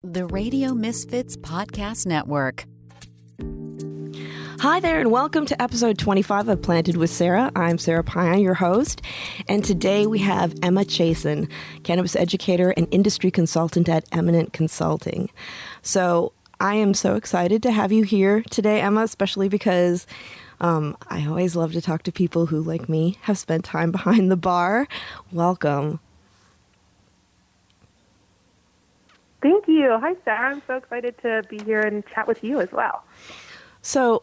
The Radio Misfits Podcast Network. Hi there, and welcome to episode 25 of Planted with Sara. I'm Sara Payan, your host, and today we have Emma Chasen, cannabis educator and industry consultant at Eminent Consulting. So I am so excited to have you here today, Emma, especially because I always love to talk to people who, like me, have spent time behind the bar. Welcome. Thank you. Hi, Sara. I'm so excited to be here and chat with you as well. So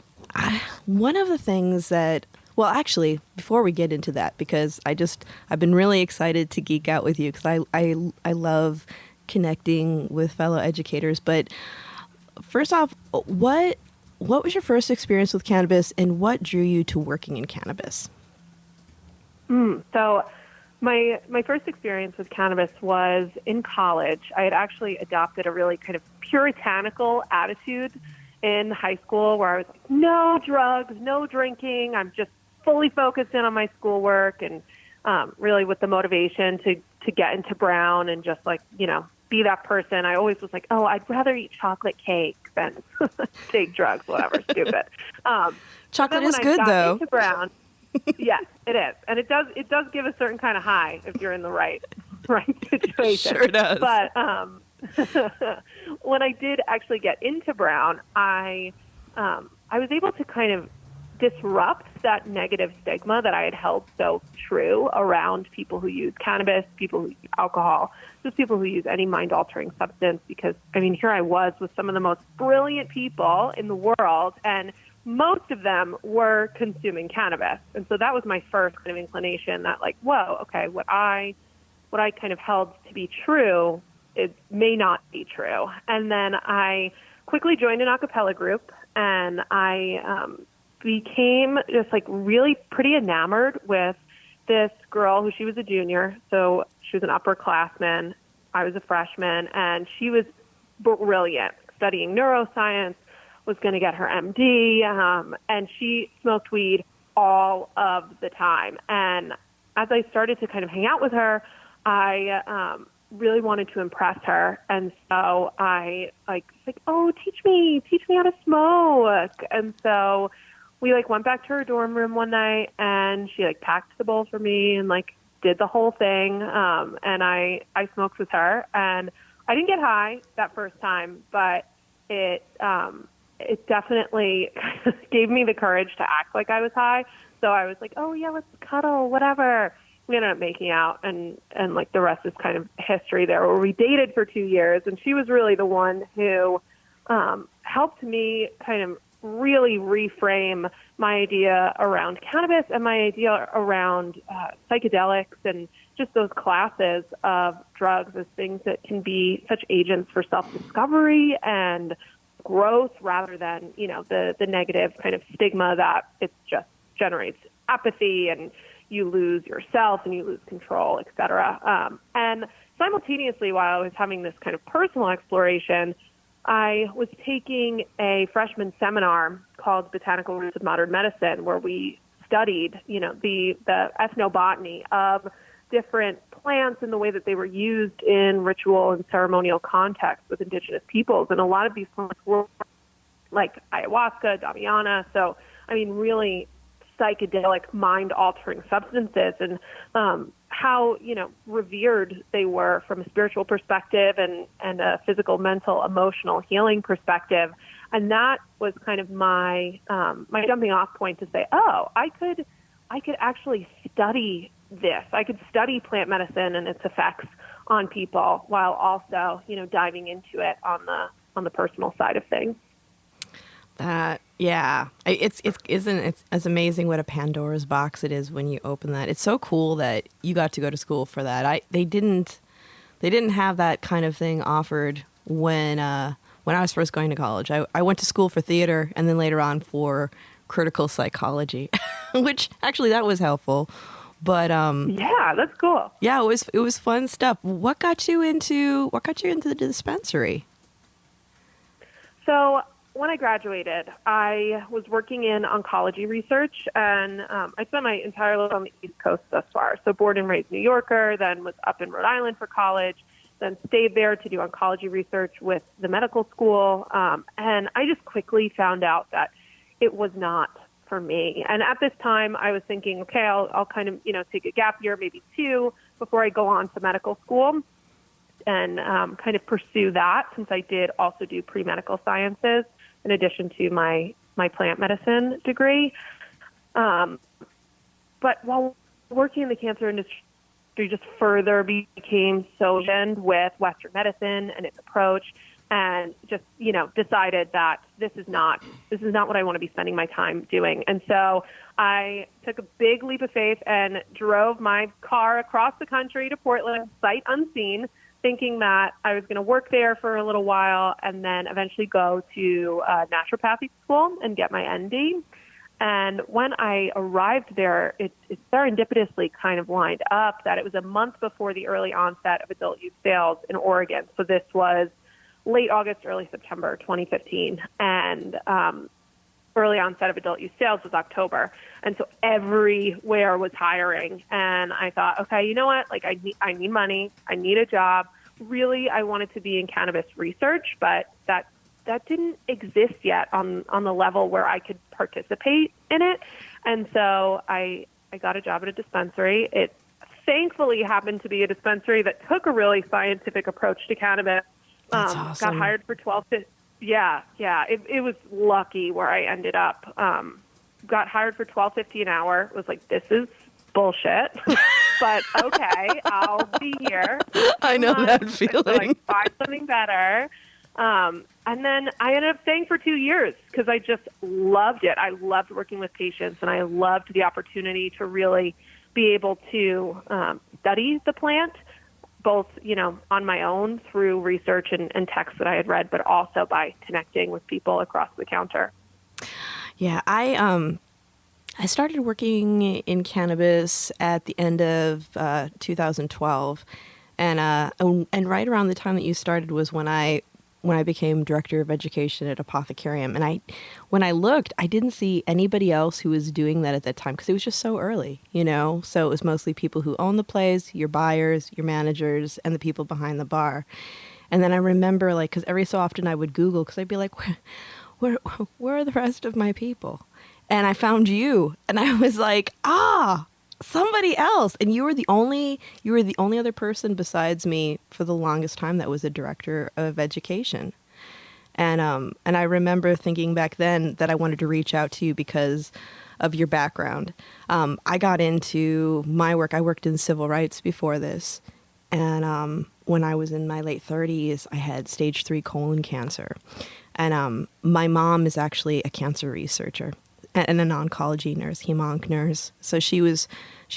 one of the things that, well, actually, before we get into that, because I've been really excited to geek out with you because I love connecting with fellow educators. But first off, what was your first experience with cannabis and what drew you to working in cannabis? So my first experience with cannabis was in college. I had actually adopted a really kind of puritanical attitude in high school where I was like, no drugs, no drinking. I'm just fully focused in on my schoolwork and really with the motivation to get into Brown and just like, be that person. I always was like, I'd rather eat chocolate cake than take drugs, whatever, stupid. Chocolate is good, though. Into Brown, yes, it is. And it does give a certain kind of high if you're in the right situation. Sure does. But when I did actually get into Brown, I was able to kind of disrupt that negative stigma that I had held so true around people who use cannabis, people who use alcohol, just people who use any mind-altering substance. Because, here I was with some of the most brilliant people in the world, and most of them were consuming cannabis. And so that was my first kind of inclination that like, whoa, okay, what I kind of held to be true, it may not be true. And then I quickly joined an a cappella group, and I became just like really pretty enamored with this girl who she was a junior. So she was an upperclassman. I was a freshman, and she was brilliant, studying neuroscience, was going to get her MD, and she smoked weed all of the time. And as I started to kind of hang out with her, I really wanted to impress her. And so I teach me how to smoke. And so we went back to her dorm room one night, and she packed the bowl for me and did the whole thing. And I smoked with her, and I didn't get high that first time, but it definitely gave me the courage to act like I was high. So I was like, oh yeah, let's cuddle, whatever. We ended up making out, and the rest is kind of history there, where we dated for 2 years, and she was really the one who helped me kind of really reframe my idea around cannabis and my idea around psychedelics and just those classes of drugs as things that can be such agents for self-discovery and growth rather than, the negative kind of stigma that it just generates apathy and you lose yourself and you lose control, et cetera. And simultaneously, while I was having this kind of personal exploration, I was taking a freshman seminar called Botanical Roots of Modern Medicine, where we studied, the ethnobotany of different plants and the way that they were used in ritual and ceremonial contexts with indigenous peoples. And a lot of these plants were like ayahuasca, damiana. So, really psychedelic, mind-altering substances, and how, revered they were from a spiritual perspective and a physical, mental, emotional healing perspective. And that was kind of my jumping off point to say, I could actually study this. I could study plant medicine and its effects on people while also, diving into it on the personal side of things. Yeah, it's amazing what a Pandora's box it is when you open that. It's so cool that you got to go to school for that. They didn't have that kind of thing offered when I was first going to college. I went to school for theater and then later on for critical psychology, which actually that was helpful. But yeah, that's cool. Yeah, it was fun stuff. What got you into the dispensary? So when I graduated, I was working in oncology research, and I spent my entire life on the East Coast thus far. So born and raised New Yorker, then was up in Rhode Island for college, then stayed there to do oncology research with the medical school. And I just quickly found out that it was not for me. And at this time, I was thinking, okay, I'll kind of, take a gap year, maybe 2, before I go on to medical school and kind of pursue that, since I did also do pre-medical sciences in addition to my plant medicine degree. But while working in the cancer industry, just further became so in with Western medicine and its approach, and just, decided that this is not what I want to be spending my time doing. And so I took a big leap of faith and drove my car across the country to Portland, sight unseen, thinking that I was going to work there for a little while and then eventually go to naturopathy school and get my ND. And when I arrived there, it serendipitously kind of lined up that it was a month before the early onset of adult use sales in Oregon. So this was late August, early September 2015. And early onset of adult use sales was October. And so everywhere was hiring. And I thought, okay, you know what? Like, I need money. I need a job. Really, I wanted to be in cannabis research, but that didn't exist yet on the level where I could participate in it. And so I got a job at a dispensary. It thankfully happened to be a dispensary that took a really scientific approach to cannabis. That's awesome. Got hired for 12 to, yeah. It was lucky where I ended up. Got hired for $12.50 an hour. Was like, this is bullshit, but okay, I'll be here. I know that feeling. Like, find something better. And then I ended up staying for 2 years because I just loved it. I loved working with patients, and I loved the opportunity to really be able to study the plant, both, on my own through research and texts that I had read, but also by connecting with people across the counter. Yeah, I started working in cannabis at the end of 2012, and right around the time that you started was when I became director of education at Apothecarium. And when I looked, I didn't see anybody else who was doing that at that time because it was just so early, So it was mostly people who own the place, your buyers, your managers, and the people behind the bar. And then I remember, because every so often I would Google, because I'd be like, where are the rest of my people? And I found you, and I was like, somebody else. And you were the only other person besides me for the longest time that was a director of education. And I remember thinking back then that I wanted to reach out to you because of your background. I got into my work. I worked in civil rights before this. And when I was in my late 30s, I had stage 3 colon cancer. And my mom is actually a cancer researcher and an oncology nurse, hemonc nurse. So she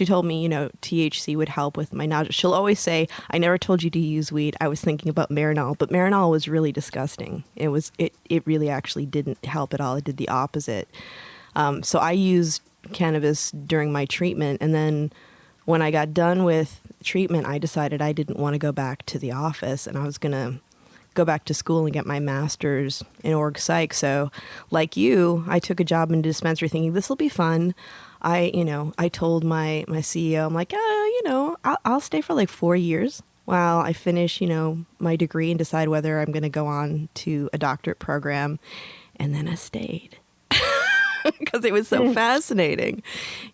told me, THC would help with my nausea. She'll always say, I never told you to use weed. I was thinking about Marinol, but Marinol was really disgusting. It really actually didn't help at all. It did the opposite. So I used cannabis during my treatment. And then when I got done with treatment, I decided I didn't want to go back to the office, and I was going to go back to school and get my master's in org psych. So like you, I took a job in a dispensary thinking this will be fun. I told my CEO, I'm like, I'll stay for like 4 years while I finish, my degree and decide whether I'm going to go on to a doctorate program. And then I stayed because it was so fascinating.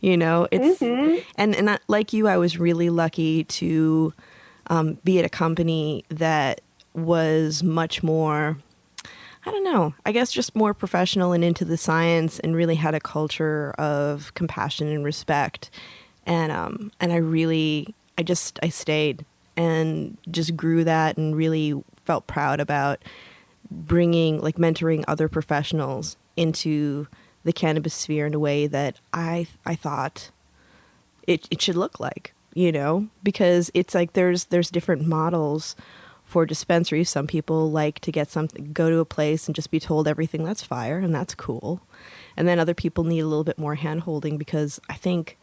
It's, and like you, I was really lucky to be at a company that was much more, I don't know, I guess just more professional and into the science, and really had a culture of compassion and respect. And I stayed and just grew that, and really felt proud about mentoring other professionals into the cannabis sphere in a way that I thought it should look like, because it's like there's different models for dispensaries. Some people like to go to a place and just be told everything that's fire, and that's cool. And then other people need a little bit more hand-holding, because I think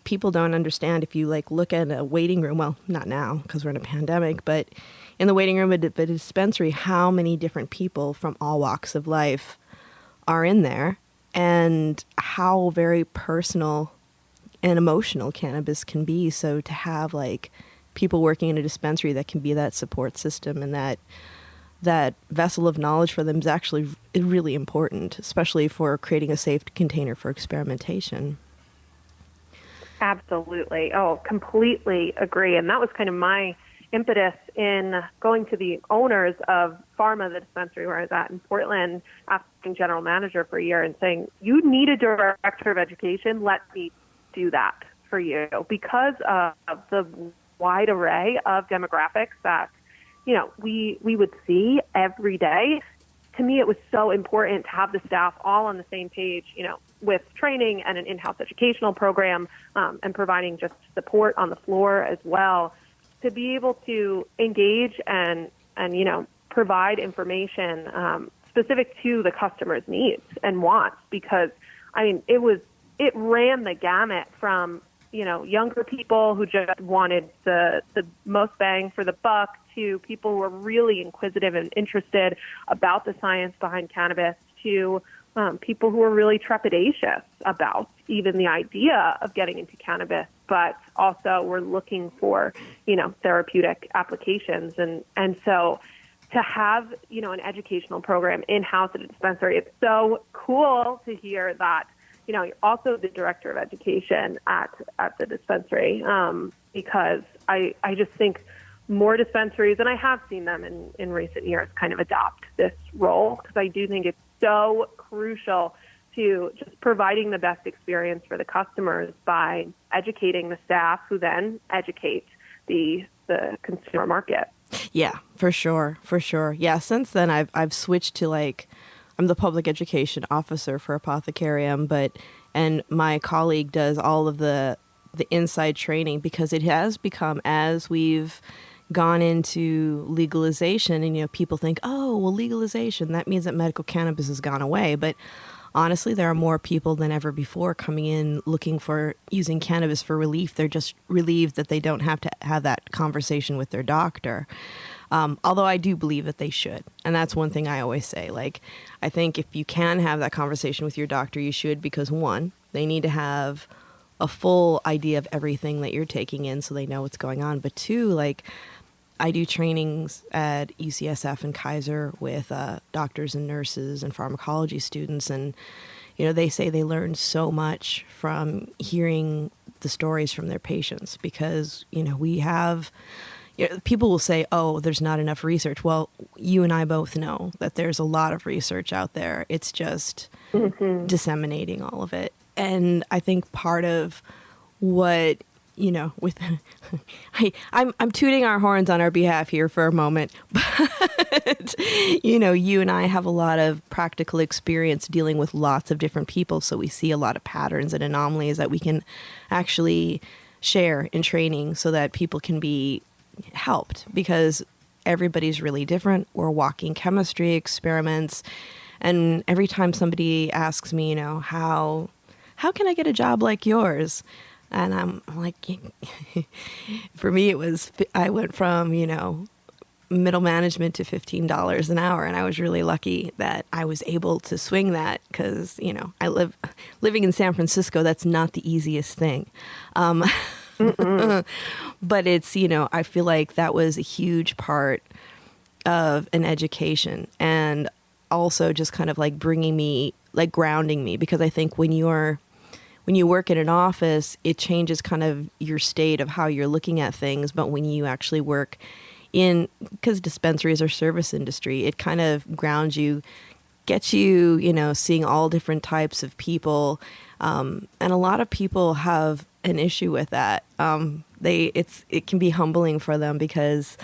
people don't understand, if you look at a waiting room, well, not now because we're in a pandemic, but in the waiting room at a dispensary, how many different people from all walks of life are in there, and how very personal and emotional cannabis can be. So to have people working in a dispensary that can be that support system, and that vessel of knowledge for them is actually really important, especially for creating a safe container for experimentation. Absolutely. Oh, completely agree. And that was kind of my impetus in going to the owners of Pharma, the dispensary where I was at in Portland, acting general manager for a year, and saying, you need a director of education. Let me do that for you, because of the wide array of demographics that, we would see every day. To me, it was so important to have the staff all on the same page, with training and an in-house educational program, and providing just support on the floor as well, to be able to engage and provide information specific to the customer's needs and wants. Because, it ran the gamut from, younger people who just wanted the most bang for the buck to people who were really inquisitive and interested about the science behind cannabis to people who were really trepidatious about even the idea of getting into cannabis, but also were looking for, therapeutic applications. And so to have, an educational program in-house at a dispensary, it's so cool to hear that, you're also the director of education at the dispensary, because I just think more dispensaries, and I have seen them in recent years, kind of adopt this role, because I do think it's so crucial to just providing the best experience for the customers by educating the staff, who then educate the consumer market. Yeah, for sure. Yeah, since then I've switched to I'm the public education officer for Apothecarium, and my colleague does all of the inside training, because it has become, as we've gone into legalization, and people think, oh, well, legalization, that means that medical cannabis has gone away. But honestly, there are more people than ever before coming in looking for using cannabis for relief. They're just relieved that they don't have to have that conversation with their doctor. Although I do believe that they should. And that's one thing I always say. I think if you can have that conversation with your doctor, you should, because one, they need to have a full idea of everything that you're taking in so they know what's going on. But two, I do trainings at UCSF and Kaiser with doctors and nurses and pharmacology students. And, they say they learn so much from hearing the stories from their patients, because, we have... people will say, oh, there's not enough research. Well, you and I both know that there's a lot of research out there. It's just disseminating all of it. And I think part of what, with I'm tooting our horns on our behalf here for a moment, but, you and I have a lot of practical experience dealing with lots of different people. So we see a lot of patterns and anomalies that we can actually share in training so that people can be helped, because everybody's really different. We're walking chemistry experiments. And every time somebody asks me, how can I get a job like yours? And I'm like, for me, I went from, middle management to $15 an hour. And I was really lucky that I was able to swing that, because, living in San Francisco, that's not the easiest thing. But it's, I feel like that was a huge part of an education, and also just kind of bringing me, grounding me, because I think when you work in an office, it changes kind of your state of how you're looking at things. But when you actually work because dispensaries are service industry, it kind of grounds you, gets you, seeing all different types of people. And a lot of people have an issue with that. It can be humbling for them, because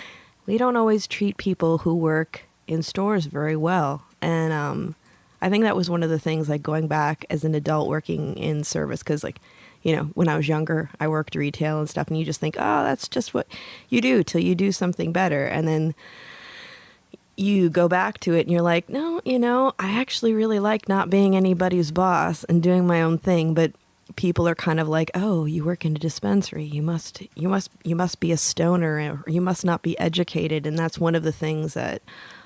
we don't always treat people who work in stores very well. And I think that was one of the things, going back as an adult working in service, because when I was younger, I worked retail and stuff, and you just think, oh, that's just what you do till you do something better. And then you go back to it and you're like, no, I actually really like not being anybody's boss and doing my own thing. But people are kind of like, oh, you work in a dispensary, you must be a stoner, or you must not be educated. And that's one of the things that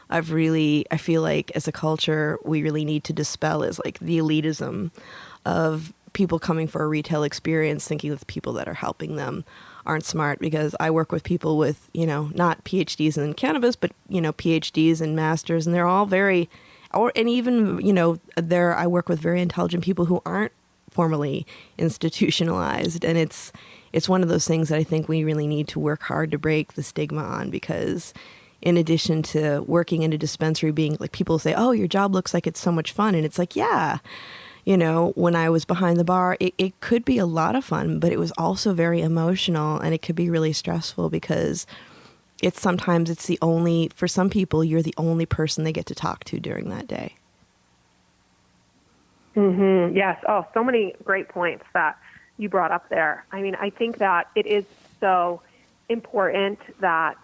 I feel like as a culture, we really need to dispel, is the elitism of people coming for a retail experience, thinking that the people that are helping them aren't smart, because I work with people with, not PhDs in cannabis, but, PhDs and masters, and they're all very, and even, I work with very intelligent people who aren't formally institutionalized. And it's one of those things that I think we really need to work hard to break the stigma on, because in addition to working in a dispensary being like, people say, oh, your job looks like it's so much fun. And it's like, yeah, when I was behind the bar, it could be a lot of fun, but it was also very emotional, and it could be really stressful, because for some people, you're the only person they get to talk to during that day. Mm-hmm. Yes. Oh, so many great points that you brought up there. I mean, I think that it is so important that,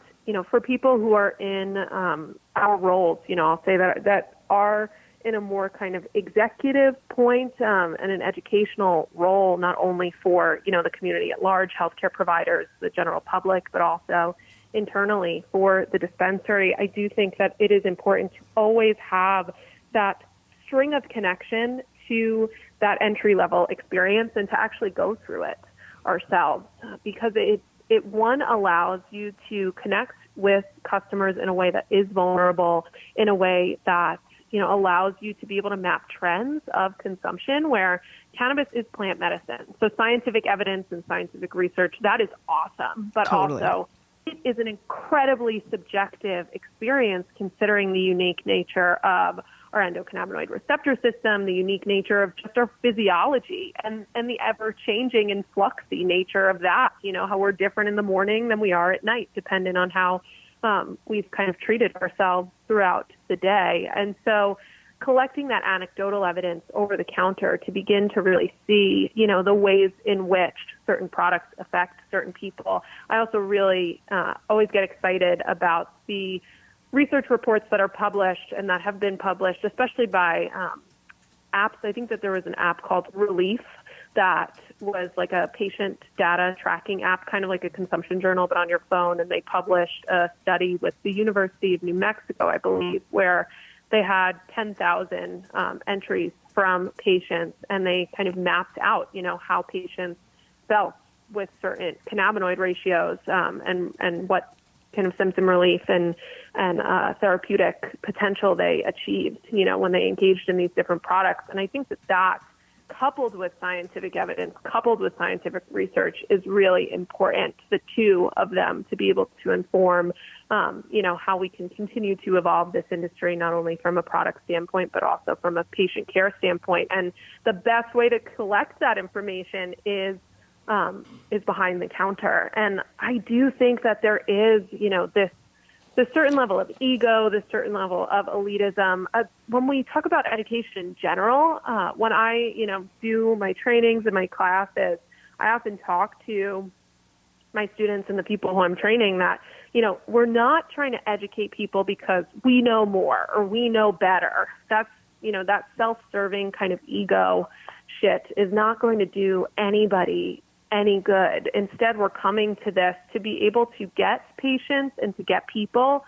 for people who are in our roles, I'll say that are in a more kind of executive point and an educational role, not only for, the community at large, healthcare providers, the general public, but also internally for the dispensary. I do think that it is important to always have that string of connection to that entry-level experience and to actually go through it ourselves, because it one allows you to connect with customers in a way that is vulnerable, in a way that allows you to be able to map trends of consumption, where cannabis is plant medicine. So scientific evidence and scientific research, that is awesome, but Totally. Also it is an incredibly subjective experience, considering the unique nature of our endocannabinoid receptor system, the unique nature of just our physiology, and the ever-changing and fluxy nature of that, how we're different in the morning than we are at night, depending on how we've kind of treated ourselves throughout the day. And so collecting that anecdotal evidence over the counter to begin to really see, the ways in which certain products affect certain people. I also really always get excited about the research reports that are published and that have been published, especially by apps. I think that there was an app called Relief that was like a patient data tracking app, kind of like a consumption journal, but on your phone. And they published a study with the University of New Mexico, I believe, where they had 10,000 entries from patients, and they kind of mapped out, how patients felt with certain cannabinoid ratios and what kind of symptom relief and therapeutic potential they achieved, when they engaged in these different products. And I think that coupled with scientific evidence, coupled with scientific research, is really important, the two of them, to be able to inform, how we can continue to evolve this industry, not only from a product standpoint, but also from a patient care standpoint. And the best way to collect that information is behind the counter. And I do think that there is, this certain level of ego, this certain level of elitism. When we talk about education in general, when I, do my trainings and my classes, I often talk to my students and the people who I'm training that, we're not trying to educate people because we know more or we know better. That's, that self-serving kind of ego shit is not going to do anybody any good. Instead, we're coming to this to be able to get patients and to get people,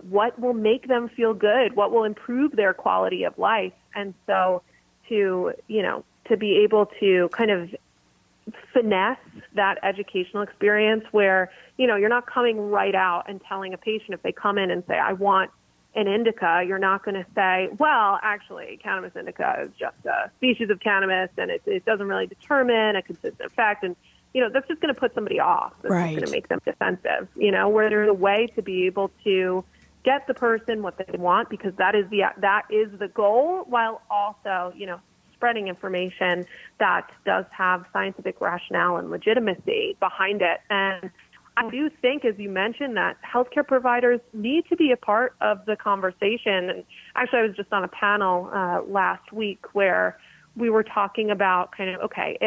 what will make them feel good, what will improve their quality of life. And so to be able to kind of finesse that educational experience where, you're not coming right out and telling a patient, if they come in and say, I want an indica, you're not going to say, well, actually, cannabis indica is just a species of cannabis, and it doesn't really determine a consistent effect. And, that's just going to put somebody off. That's right. Going to make them defensive, where there's a way to be able to get the person what they want, because that is the goal, while also, spreading information that does have scientific rationale and legitimacy behind it. And I do think, as you mentioned, that healthcare providers need to be a part of the conversation. And actually, I was just on a panel last week where we were talking about kind of, okay,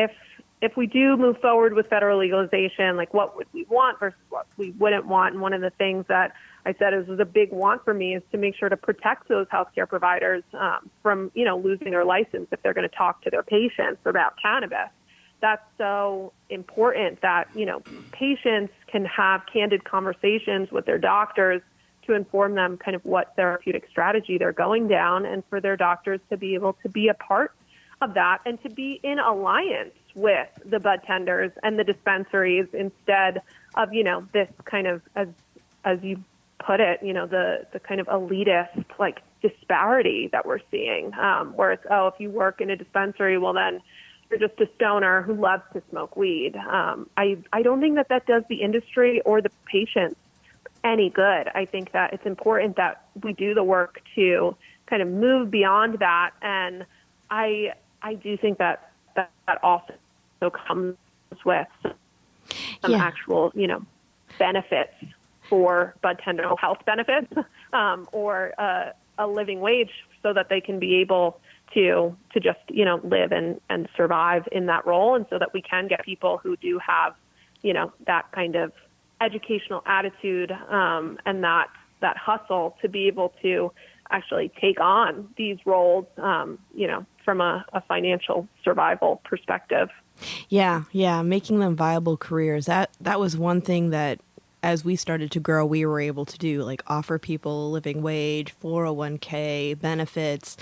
if we do move forward with federal legalization, like what would we want versus what we wouldn't want? And one of the things that I said was a big want for me is to make sure to protect those healthcare providers from, losing their license if they're going to talk to their patients about cannabis. That's so important that, patients can have candid conversations with their doctors to inform them kind of what therapeutic strategy they're going down, and for their doctors to be able to be a part of that and to be in alliance with the bud tenders and the dispensaries instead of, this kind of, as you put it, the kind of elitist like disparity that we're seeing, where it's, if you work in a dispensary, well then you're just a stoner who loves to smoke weed. I don't think that does the industry or the patients any good. I think that it's important that we do the work to kind of move beyond that. And I do think that also comes with some actual, benefits for bud tender health benefits, or a living wage so that they can be able to just, live and survive in that role. And so that we can get people who do have, that kind of educational attitude, and that hustle to be able to actually take on these roles, from a financial survival perspective. Yeah. Making them viable careers. That was one thing that as we started to grow, we were able to do, like offer people a living wage, 401k, benefits,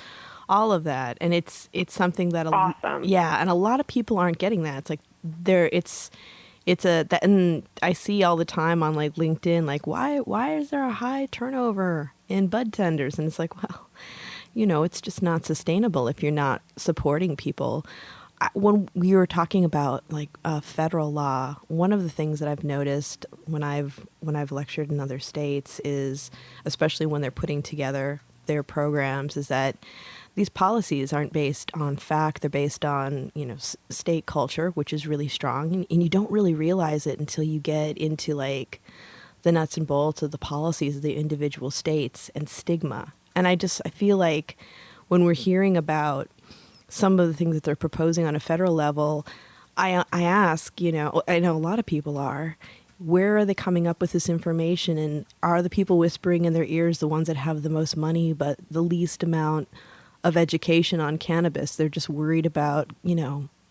all of that. And it's something that, awesome. And a lot of people aren't getting that. It's like and I see all the time on like LinkedIn, like why is there a high turnover in bud tenders? And it's like, well, it's just not sustainable if you're not supporting people. When we were talking about like federal law, one of the things that I've noticed when I've lectured in other states is, especially when they're putting together their programs, is that these policies aren't based on fact. They're based on, state culture, which is really strong. And you don't really realize it until you get into like the nuts and bolts of the policies of the individual states and stigma. And I feel like when we're hearing about some of the things that they're proposing on a federal level, I ask, I know a lot of people are, where are they coming up with this information? And are the people whispering in their ears the ones that have the most money but the least amount of education on cannabis? They're just worried about,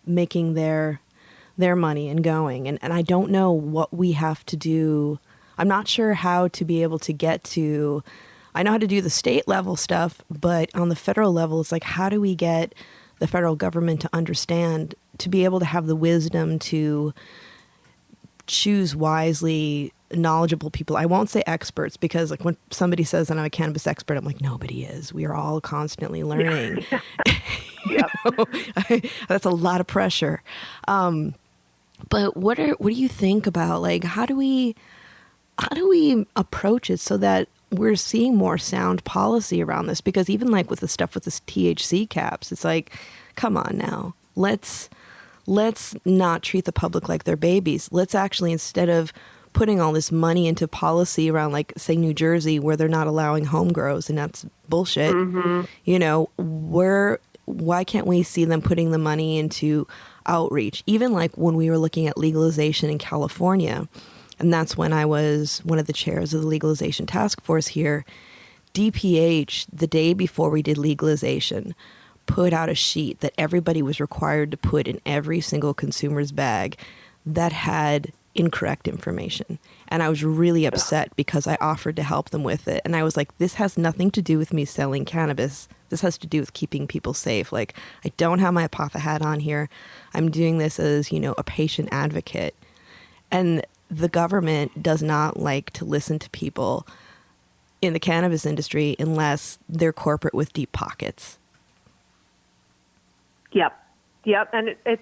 making their money and going. And I don't know what we have to do. I'm not sure how to be able to get to, I know how to do the state level stuff, but on the federal level, it's like, how do we get the federal government to understand, to be able to have the wisdom to choose wisely knowledgeable people? I won't say experts, because like when somebody says that I'm a cannabis expert, I'm like, nobody is. We are all constantly learning. Yeah. That's a lot of pressure. But what do you think about, like, how do we approach it so that we're seeing more sound policy around this? Because even like with the stuff with this THC caps, it's like, come on now, let's not treat the public like they're babies. Let's actually, instead of putting all this money into policy around, like, say, New Jersey, where they're not allowing home grows, and that's bullshit. Mm-hmm. Why can't we see them putting the money into outreach? Even like when we were looking at legalization in California, and that's when I was one of the chairs of the legalization task force here, DPH, the day before we did legalization, put out a sheet that everybody was required to put in every single consumer's bag that had incorrect information. And I was really upset because I offered to help them with it. And I was like, this has nothing to do with me selling cannabis. This has to do with keeping people safe. Like, I don't have my Apotha hat on here. I'm doing this as, a patient advocate. And the government does not like to listen to people in the cannabis industry unless they're corporate with deep pockets. Yep. And it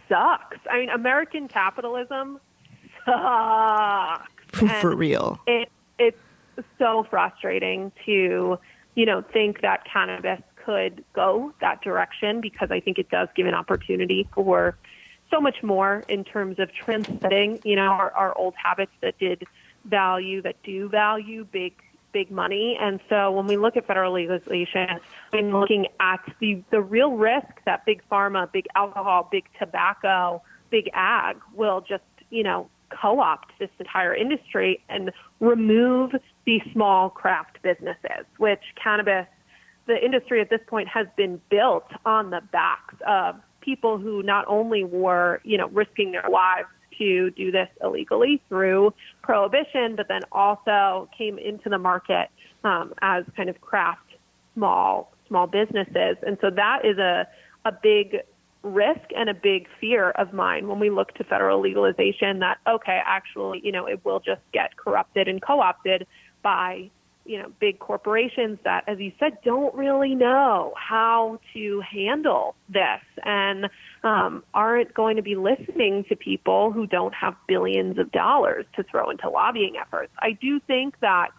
sucks. I mean, American capitalism sucks. For real. It's so frustrating to, think that cannabis could go that direction, because I think it does give an opportunity for so much more in terms of transcending, our old habits that do value big money. And so when we look at federal legalization, when looking at the real risk that big pharma, big alcohol, big tobacco, big ag will just, co-opt this entire industry and remove these small craft businesses, which cannabis, the industry at this point has been built on the backs of people who not only were, risking their lives to do this illegally through prohibition, but then also came into the market as kind of craft small businesses. And so that is a big risk and a big fear of mine when we look to federal legalization that, okay, actually, it will just get corrupted and co-opted by, big corporations that, as you said, don't really know how to handle this and aren't going to be listening to people who don't have billions of dollars to throw into lobbying efforts. I do think that,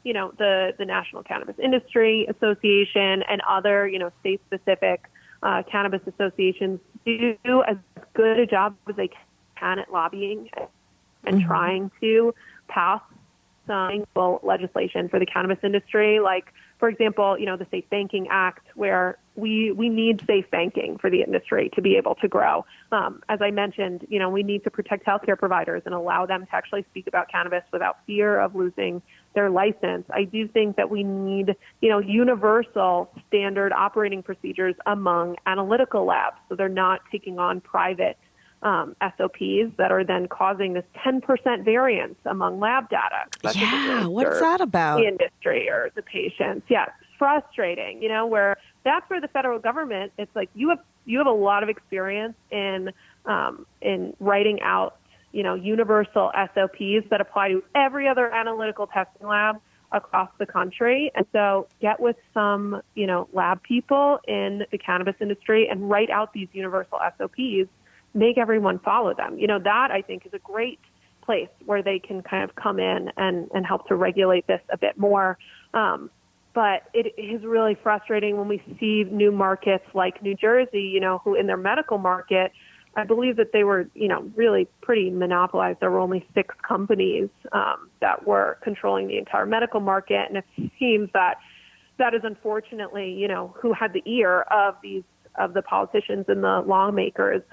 the National Cannabis Industry Association and other, state-specific cannabis associations do as good a job as they can at lobbying and trying to pass some legislation for the cannabis industry. Like, for example, the Safe Banking Act, where we need safe banking for the industry to be able to grow. As I mentioned, we need to protect healthcare providers and allow them to actually speak about cannabis without fear of losing their license. I do think that we need, universal standard operating procedures among analytical labs, so they're not taking on private SOPs that are then causing this 10% variance among lab data. Yeah, what's that about? The industry or the patients. Yeah, it's frustrating, where that's where the federal government, it's like you have a lot of experience in writing out, universal SOPs that apply to every other analytical testing lab across the country. And so get with some, lab people in the cannabis industry and write out these universal SOPs, make everyone follow them. That I think is a great place where they can kind of come in and help to regulate this a bit more. But it is really frustrating when we see new markets like New Jersey, who in their medical market, I believe that they were, really pretty monopolized. There were only 6 companies that were controlling the entire medical market. And it seems that is unfortunately, who had the ear of the politicians and the lawmakers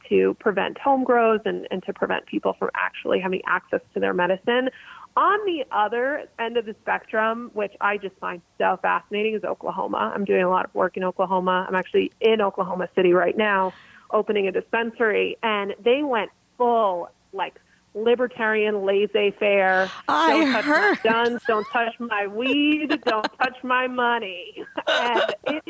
to prevent home growth and to prevent people from actually having access to their medicine. On the other end of the spectrum, which I just find so fascinating, is Oklahoma. I'm doing a lot of work in Oklahoma. I'm actually in Oklahoma City right now, opening a dispensary, and they went full, libertarian laissez-faire. Don't touch my guns, don't touch my weed, don't touch my money. And it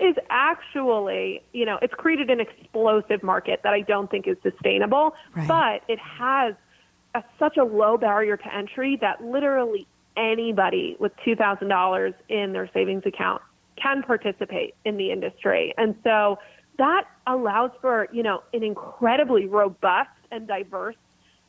is actually, it's created an explosive market that I don't think is sustainable, but it has such a low barrier to entry that literally anybody with $2,000 in their savings account can participate in the industry. And so that allows for, an incredibly robust and diverse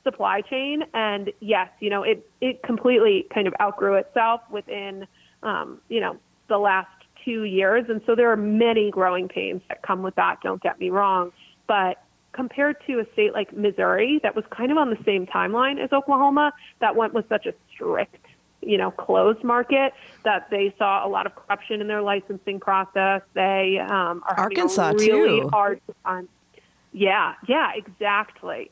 supply chain. And yes, it completely kind of outgrew itself within, the last 2 years. And so there are many growing pains that come with that, don't get me wrong. But compared to a state like Missouri that was kind of on the same timeline as Oklahoma, that went with such a strict, closed market that they saw a lot of corruption in their licensing process. They are Arkansas having a really too. hard time. Yeah, exactly.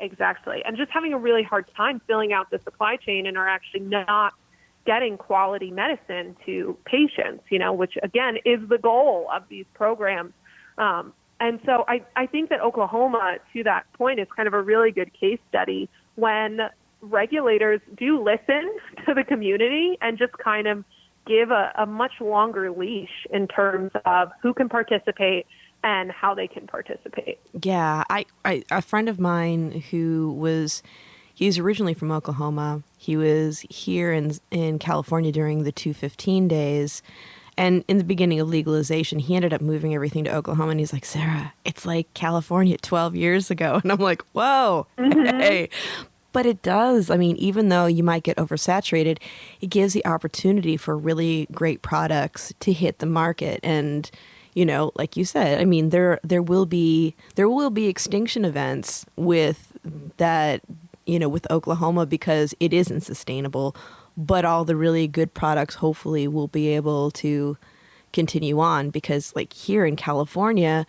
And just having a really hard time filling out the supply chain and are actually not getting quality medicine to patients, which again is the goal of these programs. And so I think that Oklahoma, to that point, is kind of a really good case study when regulators do listen to the community and just kind of give a much longer leash in terms of who can participate and how they can participate. Yeah, a friend of mine he's originally from Oklahoma. He was here in California during the 215 days. And in the beginning of legalization, he ended up moving everything to Oklahoma. And he's like, Sarah, it's like California 12 years ago. And I'm like, whoa, hey. But it does. I mean, even though you might get oversaturated, it gives the opportunity for really great products to hit the market. And, like you said, I mean, there will be extinction events with that, with Oklahoma because it isn't sustainable. But all the really good products hopefully will be able to continue on because like here in California,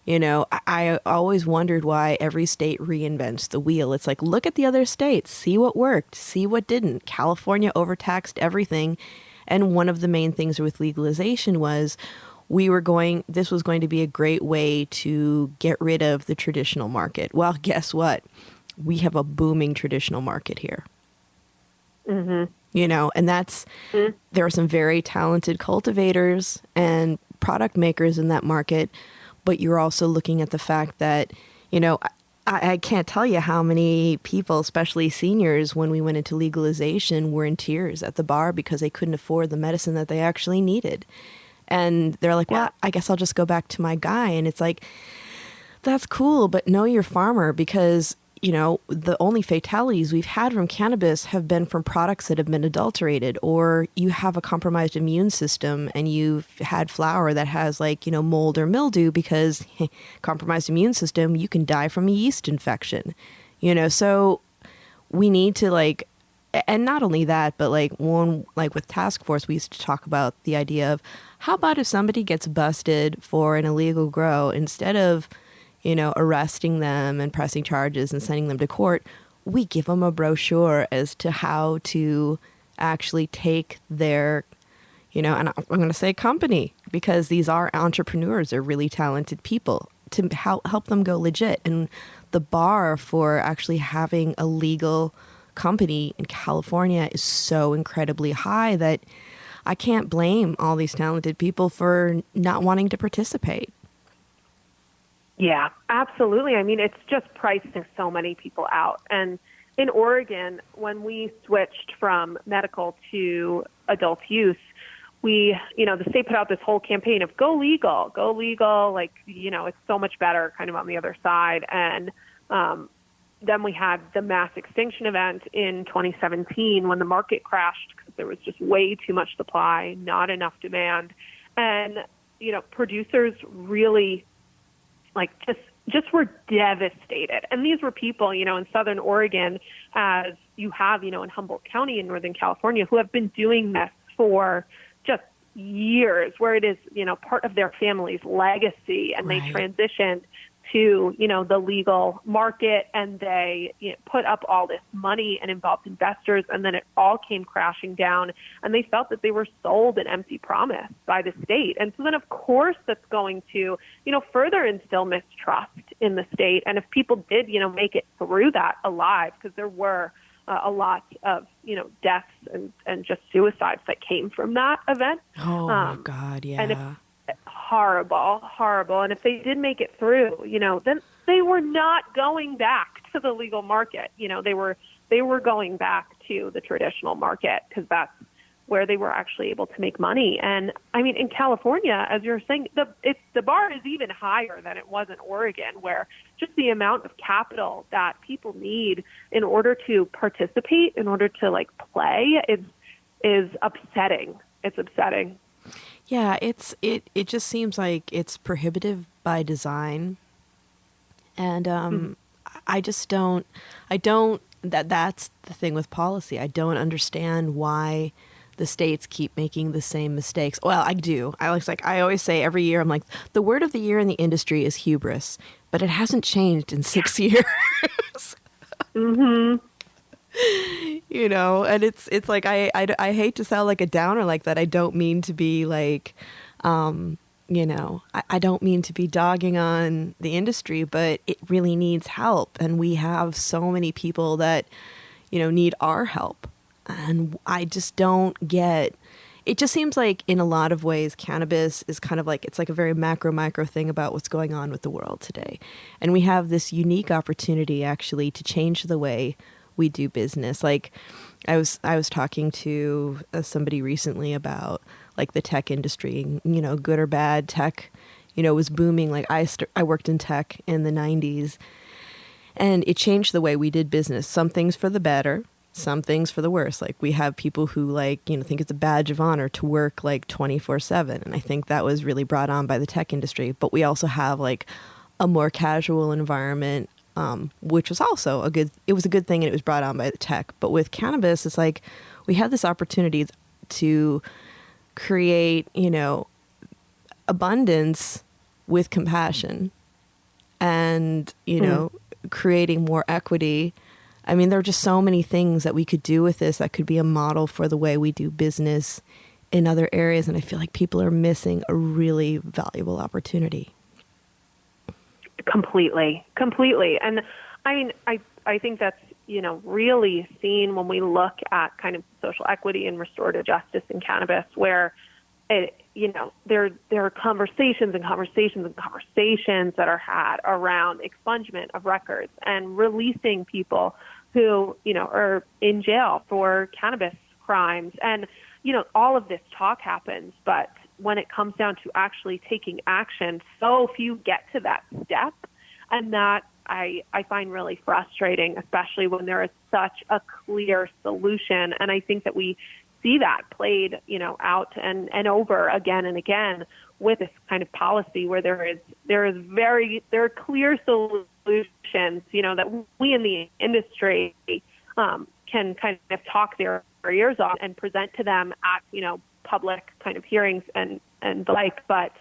I always wondered why every state reinvents the wheel. It's like, look at the other states, see what worked, see what didn't. California overtaxed everything. And one of the main things with legalization was this was going to be a great way to get rid of the traditional market. Well, guess what? We have a booming traditional market here. Mm-hmm. And there are some very talented cultivators and product makers in that market, but you're also looking at the fact that, you know, I can't tell you how many people, especially seniors, when we went into legalization, were in tears at the bar because they couldn't afford the medicine that they actually needed. And they're like, well, I guess I'll just go back to my guy. And it's like, that's cool, but know your farmer, because, you know, the only fatalities we've had from cannabis have been from products that have been adulterated, or you have a compromised immune system and you've had flour that has, like, you know, mold or mildew, because compromised immune system, you can die from a yeast infection, you know. So we need to, like, and not only that, but like with task force, we used to talk about the idea of, how about if somebody gets busted for an illegal grow, instead of, you know, arresting them and pressing charges and sending them to court, we give them a brochure as to how to actually take their, you know, and I'm going to say company, because these are entrepreneurs, they're really talented people, to help them go legit. And the bar for actually having a legal company in California is so incredibly high that I can't blame all these talented people for not wanting to participate. Yeah, absolutely. I mean, it's just pricing so many people out. And in Oregon, when we switched from medical to adult use, the state put out this whole campaign of go legal, like, you know, it's so much better kind of on the other side. And then we had the mass extinction event in 2017 when the market crashed because there was just way too much supply, not enough demand. And, you know, producers really just were devastated. And these were people, you know, in Southern Oregon, as you have, you know, in Humboldt County in Northern California, who have been doing this for just years, where it is, you know, part of their family's legacy. And They transitioned to, you know, the legal market, and they, you know, put up all this money and involved investors, and then it all came crashing down, and they felt that they were sold an empty promise by the state. And so then, of course, that's going to, you know, further instill mistrust in the state. And if people did, you know, make it through that alive, because there were a lot of, you know, deaths and just suicides that came from that event. Oh, my God, yeah. And horrible. And if they did make it through, you know, then they were not going back to the legal market. You know, they were going back to the traditional market, because that's where they were actually able to make money. And I mean, in California, as you're saying, the bar is even higher than it was in Oregon, where just the amount of capital that people need in order to participate, in order to, like, play, is upsetting. It's upsetting. Yeah, it just seems like it's prohibitive by design. And that's the thing with policy. I don't understand why the states keep making the same mistakes. Well, I do. I always say every year, I'm like, the word of the year in the industry is hubris, but it hasn't changed in 6 years. Mm-hmm. You know, and it's like, I hate to sound like a downer like that. I don't mean to be like, you know, I don't mean to be dogging on the industry, but it really needs help. And we have so many people that, you know, need our help. And I just don't get, it just seems like in a lot of ways, cannabis is kind of like, it's like a very micro thing about what's going on with the world today. And we have this unique opportunity actually to change the way we do business. Like I was talking to somebody recently about, like, the tech industry, you know, good or bad, tech, you know, was booming. Like I worked in tech in the 90s, and it changed the way we did business. Some things for the better, some things for the worse. Like, we have people who, like, you know, think it's a badge of honor to work like 24/7. And I think that was really brought on by the tech industry. But we also have, like, a more casual environment, which was also a good thing, and it was brought on by the tech. But with cannabis, it's like we had this opportunity to create, you know, abundance with compassion, and, you know, creating more equity. I mean, there are just so many things that we could do with this that could be a model for the way we do business in other areas. And I feel like people are missing a really valuable opportunity. Completely. And I mean, I think that's, you know, really seen when we look at kind of social equity and restorative justice in cannabis, where there are conversations and conversations and conversations that are had around expungement of records and releasing people who, are in jail for cannabis crimes. And, all of this talk happens, but when it comes down to actually taking action, so few get to that step. And that I find really frustrating, especially when there is such a clear solution. And I think that we see that played, out and over again and again with this kind of policy where there are clear solutions, that we in the industry can kind of talk their ears off and present to them at, public kind of hearings and the like, but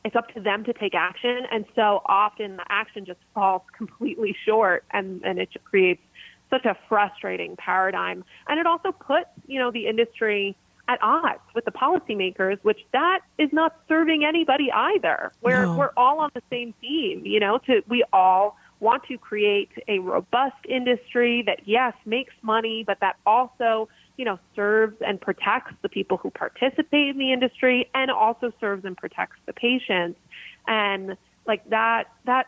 it's up to them to take action. And so often the action just falls completely short, and it just creates such a frustrating paradigm. And it also puts, the industry at odds with the policymakers, which that is not serving anybody either. We're all on the same team, we all want to create a robust industry that, yes, makes money, but that also, serves and protects the people who participate in the industry and also serves and protects the patients. And like that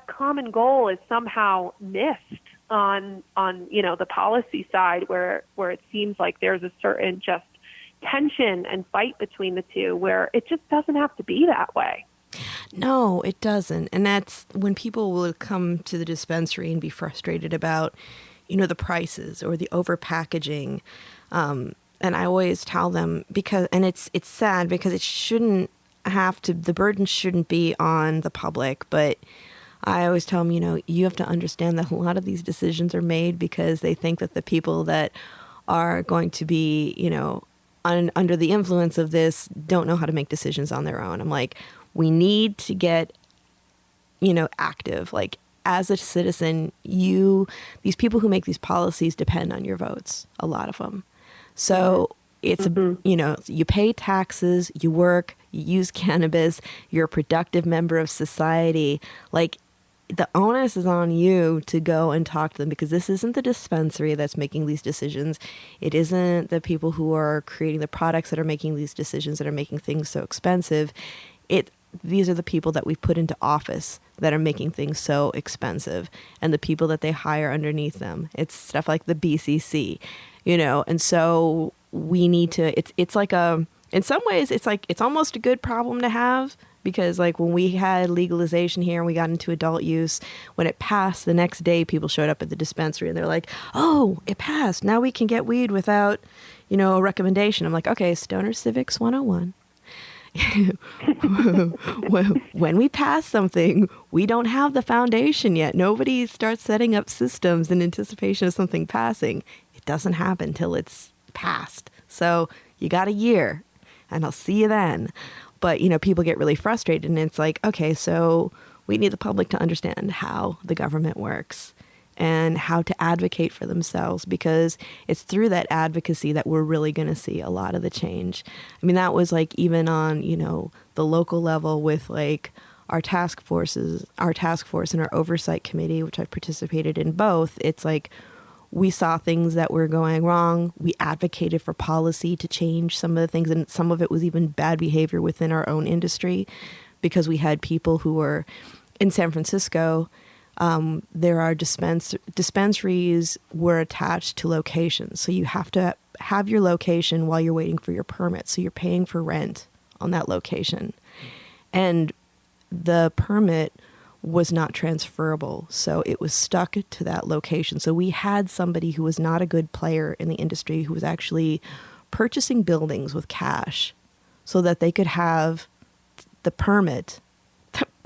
common goal is somehow missed on the policy side where it seems like there's a certain just tension and fight between the two where it just doesn't have to be that way. No, it doesn't. And that's when people will come to the dispensary and be frustrated about, the prices or the over packaging. And I always tell them it's sad because it shouldn't the burden shouldn't be on the public, but I always tell them, you have to understand that a lot of these decisions are made because they think that the people that are going to be, under the influence of this don't know how to make decisions on their own. I'm like, we need to get, active. Like, as a citizen, these people who make these policies depend on your votes, a lot of them. So it's, you pay taxes, you work, you use cannabis, you're a productive member of society. Like, the onus is on you to go and talk to them because this isn't the dispensary that's making these decisions. It isn't the people who are creating the products that are making these decisions that are making things so expensive. These are the people that we've put into office that are making things so expensive, and the people that they hire underneath them. It's stuff like the BCC, and so we need to, it's like in some ways, it's almost a good problem to have because like when we had legalization here and we got into adult use, when it passed, the next day people showed up at the dispensary and they're like, oh, it passed. Now we can get weed without, a recommendation. I'm like, okay, Stoner Civics 101. When we pass something, we don't have the foundation yet. Nobody starts setting up systems in anticipation of something passing. It doesn't happen till it's passed. So you got a year and I'll see you then. But, people get really frustrated and it's like, okay, so we need the public to understand how the government works and how to advocate for themselves because it's through that advocacy that we're really going to see a lot of the change. I mean, that was like even on, the local level with like our task force and our oversight committee, which I participated in both. It's like we saw things that were going wrong. We advocated for policy to change some of the things, and some of it was even bad behavior within our own industry because we had people who were in San Francisco. There are dispensaries were attached to locations. So you have to have your location while you're waiting for your permit. So you're paying for rent on that location. And the permit was not transferable. So it was stuck to that location. So we had somebody who was not a good player in the industry who was actually purchasing buildings with cash so that they could have the permit,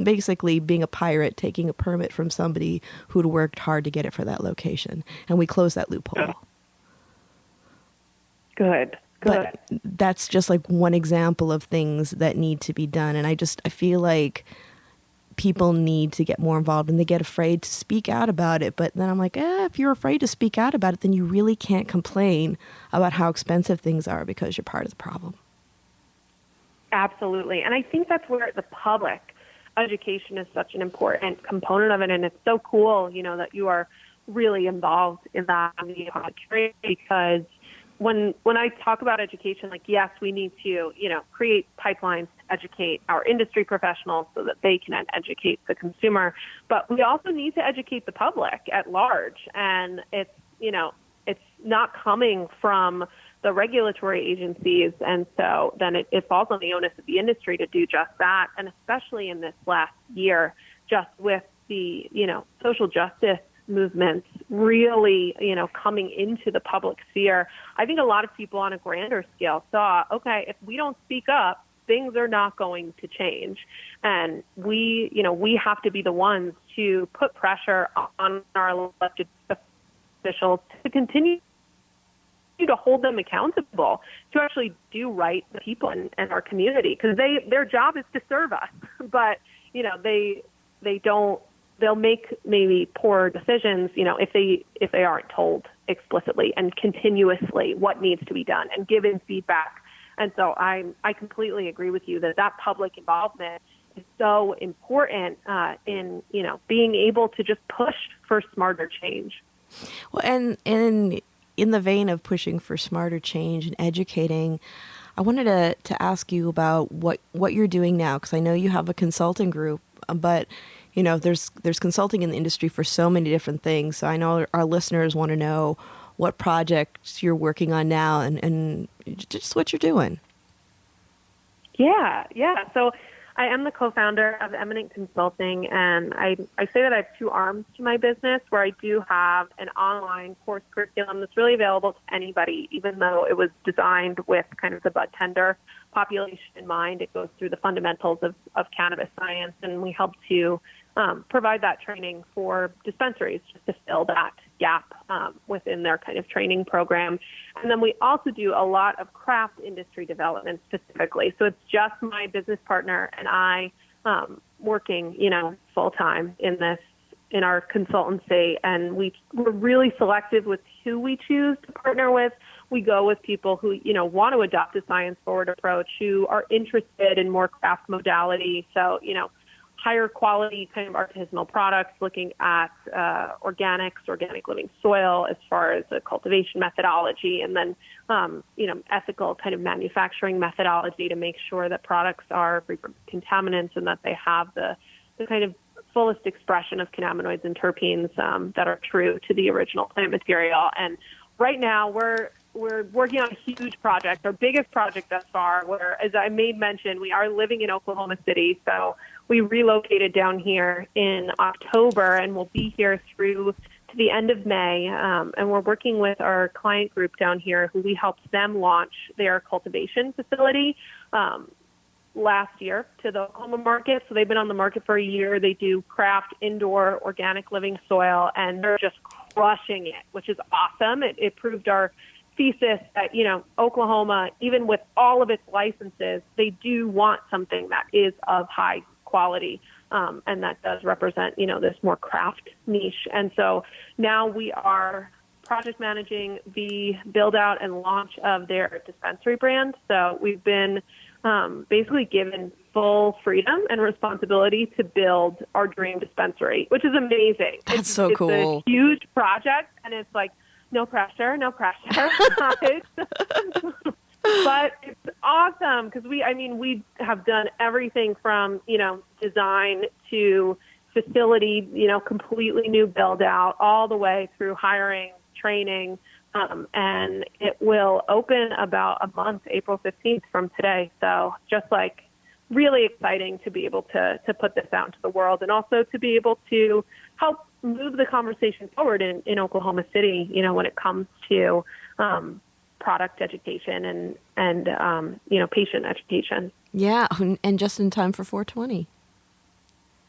basically being a pirate, taking a permit from somebody who'd worked hard to get it for that location. And we closed that loophole. Good. But that's just like one example of things that need to be done. And I feel like people need to get more involved and they get afraid to speak out about it. But then I'm like, if you're afraid to speak out about it, then you really can't complain about how expensive things are because you're part of the problem. Absolutely. And I think that's where the public education is such an important component of it. And it's so cool, that you are really involved in that because when I talk about education, like, yes, we need to, create pipelines to educate our industry professionals so that they can educate the consumer, but we also need to educate the public at large. And it's not coming from the regulatory agencies. And so then it falls on the onus of the industry to do just that. And especially in this last year, just with the, social justice movements really, coming into the public sphere, I think a lot of people on a grander scale saw, okay, if we don't speak up, things are not going to change. And we have to be the ones to put pressure on our elected officials to continue to hold them accountable, to actually do right for people and our community, because their job is to serve us. But, they don't. They'll make maybe poor decisions, if they aren't told explicitly and continuously what needs to be done and given feedback. And so I completely agree with you that public involvement is so important in being able to just push for smarter change. Well, and in the vein of pushing for smarter change and educating, I wanted to ask you about what you're doing now, because I know you have a consulting group, but there's consulting in the industry for so many different things. So I know our listeners want to know what projects you're working on now and just what you're doing. Yeah. So I am the co-founder of Eminent Consulting, and I say that I have two arms to my business, where I do have an online course curriculum that's really available to anybody, even though it was designed with kind of the bud tender population in mind. It goes through the fundamentals of cannabis science, and we help to provide that training for dispensaries just to fill that gap within their kind of training program. And then we also do a lot of craft industry development specifically. So it's just my business partner and I working, full time in our consultancy. And we're really selective with who we choose to partner with. We go with people who, want to adopt a science forward approach, who are interested in more craft modality. So, higher quality kind of artisanal products, looking at organics, organic living soil as far as the cultivation methodology, and then, ethical kind of manufacturing methodology to make sure that products are free from contaminants and that they have the kind of fullest expression of cannabinoids and terpenes that are true to the original plant material. And right now we're working on a huge project, our biggest project thus far, where, as I made mention, we are living in Oklahoma City. So we relocated down here in October, and we'll be here through to the end of May. And we're working with our client group down here, who we helped them launch their cultivation facility last year to the Oklahoma market. So they've been on the market for a year. They do craft, indoor, organic living soil, and they're just crushing it, which is awesome. It proved our thesis that, Oklahoma, even with all of its licenses, they do want something that is of high quality, and that does represent, this more craft niche. And so now we are project managing the build out and launch of their dispensary brand. So we've been basically given full freedom and responsibility to build our dream dispensary, which is amazing. That's so cool. It's a huge project, and it's like, no pressure. But it's awesome because we have done everything from, design to facility, completely new build out, all the way through hiring, training, and it will open about a month, April 15th from today. So just like really exciting to be able to put this out into the world, and also to be able to help move the conversation forward in Oklahoma City, when it comes to product education and patient education. Yeah, and just in time for 420.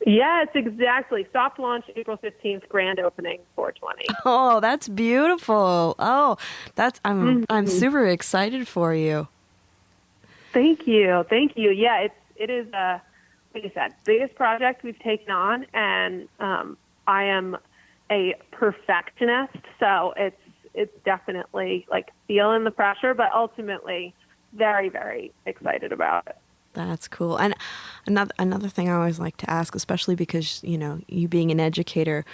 Yes, exactly. Soft launch April 15th, grand opening 420. Oh, that's beautiful. Oh, I'm super excited for you. Thank you. Yeah, it is like I said, biggest project we've taken on, and I am a perfectionist, so it's definitely like feeling the pressure, but ultimately very, very excited about it. That's cool. And Another thing I always like to ask, especially because, you being an educator,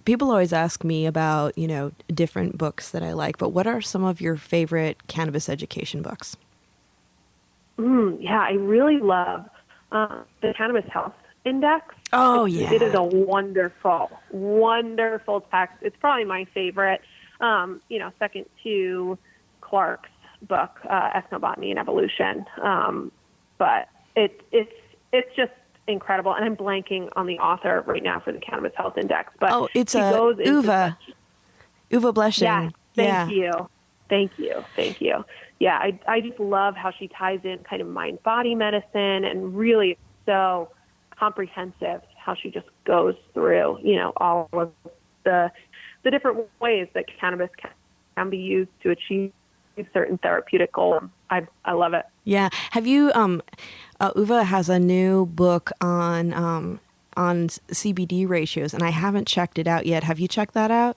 people always ask me about, different books that I like, but what are some of your favorite cannabis education books? Yeah, I really love the Cannabis Health Index. Oh, yeah. It is a wonderful, wonderful text. It's probably my favorite, second to Clark's book, Ethnobotany and Evolution. But it's just incredible. And I'm blanking on the author right now for the Cannabis Health Index. But it's Uwe Bleshing. Yeah, Thank you. Yeah, I just love how she ties in kind of mind-body medicine, and really it's so comprehensive how she just goes through, all of the different ways that cannabis can be used to achieve certain therapeutic goals. I love it. Yeah. Have you, Uwe has a new book on CBD ratios, and I haven't checked it out yet. Have you checked that out?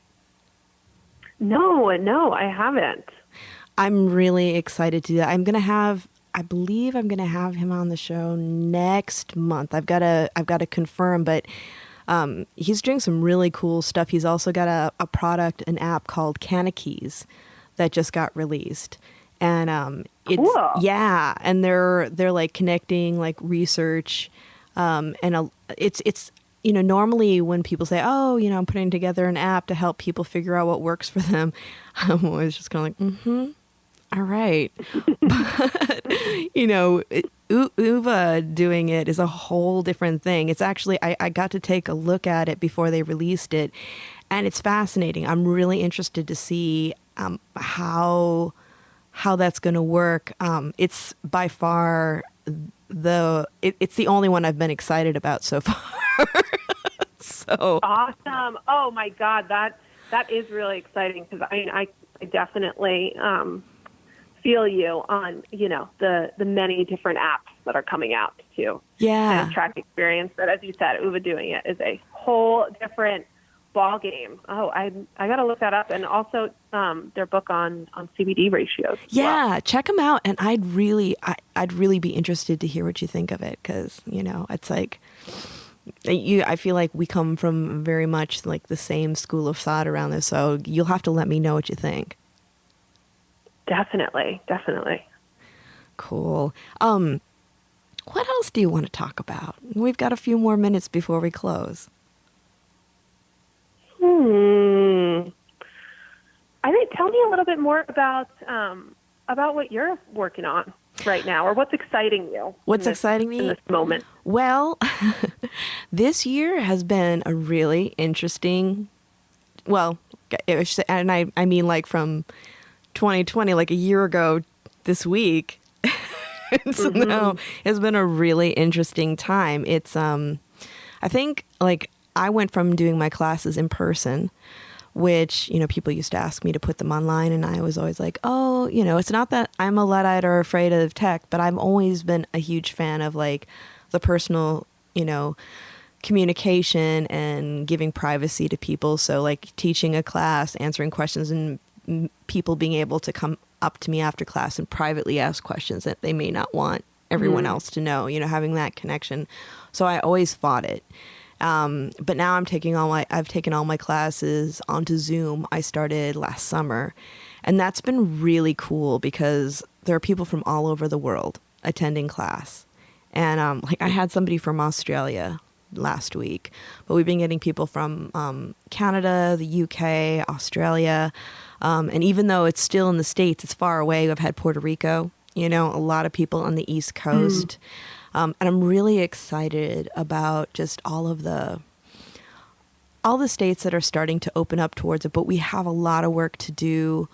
No, I haven't. I'm really excited to do that. I believe I'm going to have him on the show next month. I've got to confirm, but he's doing some really cool stuff. He's also got a product, an app called Cannabis that just got released. And it's cool. Yeah, and they're like connecting like research, it's normally when people say, oh, I'm putting together an app to help people figure out what works for them, I'm always just kind of like, all right. But, Uva doing it is a whole different thing. It's actually, I got to take a look at it before they released it, and it's fascinating. I'm really interested to see how that's going to work. It's by far it's the only one I've been excited about so far. So awesome! Oh my God, that is really exciting, because I definitely feel you on the many different apps that are coming out to kind of track experience. But as you said, Uva doing it is a whole different ball game. Oh, I got to look that up, and also their book on CBD ratios. Yeah, check them out, and I'd really be interested to hear what you think of it, because it's like I feel like we come from very much like the same school of thought around this, so you'll have to let me know what you think. Definitely. Cool. What else do you want to talk about? We've got a few more minutes before we close. I think tell me a little bit more about what you're working on right now, or what's exciting you. Exciting me in this moment? Well, this year has been a really interesting. Well, and I mean like from 2020, like a year ago this week. So now it's been a really interesting time. It's I think like I went from doing my classes in person, which, people used to ask me to put them online, and I was always like, oh, it's not that I'm a Luddite or afraid of tech, but I've always been a huge fan of like the personal, communication and giving privacy to people. So like teaching a class, answering questions, and people being able to come up to me after class and privately ask questions that they may not want everyone else to know, having that connection. So I always fought it. But now I've taken all my classes onto Zoom. I started last summer, and that's been really cool because there are people from all over the world attending class. And, like I had somebody from Australia last week, but we've been getting people from, Canada, the UK, Australia. And even though it's still in the States, it's far away. I've had Puerto Rico, a lot of people on the East Coast. And I'm really excited about just all the states that are starting to open up towards it. But we have a lot of work to do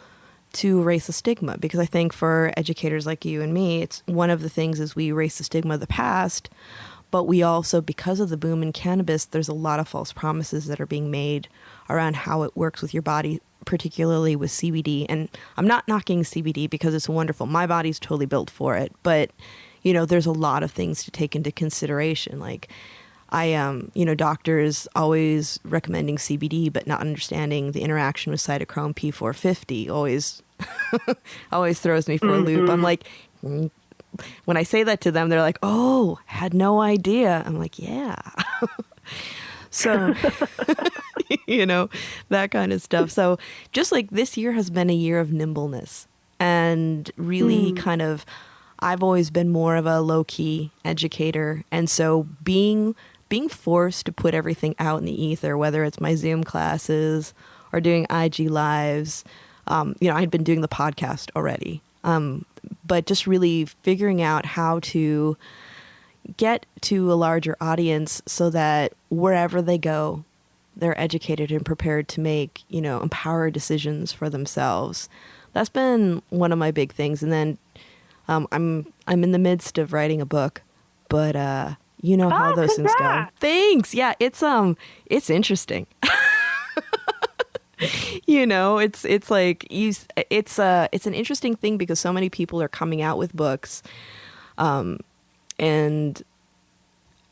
to erase the stigma, because I think for educators like you and me, it's one of the things is we erase the stigma of the past, but we also, because of the boom in cannabis, there's a lot of false promises that are being made around how it works with your body, particularly with CBD. And I'm not knocking CBD because it's wonderful. My body's totally built for it, but there's a lot of things to take into consideration. Like doctors always recommending CBD, but not understanding the interaction with cytochrome P450 always throws me for a loop. I'm like, when I say that to them, they're like, oh, had no idea. I'm like, yeah. So, that kind of stuff. So just like this year has been a year of nimbleness and really kind of, I've always been more of a low key educator. And so being forced to put everything out in the ether, whether it's my Zoom classes or doing IG lives, I'd been doing the podcast already. But just really figuring out how to get to a larger audience so that wherever they go, they're educated and prepared to make, empowered decisions for themselves. That's been one of my big things. And then I'm in the midst of writing a book, but how those things go. Thanks. Yeah, it's interesting. It's like it's an interesting thing because so many people are coming out with books, and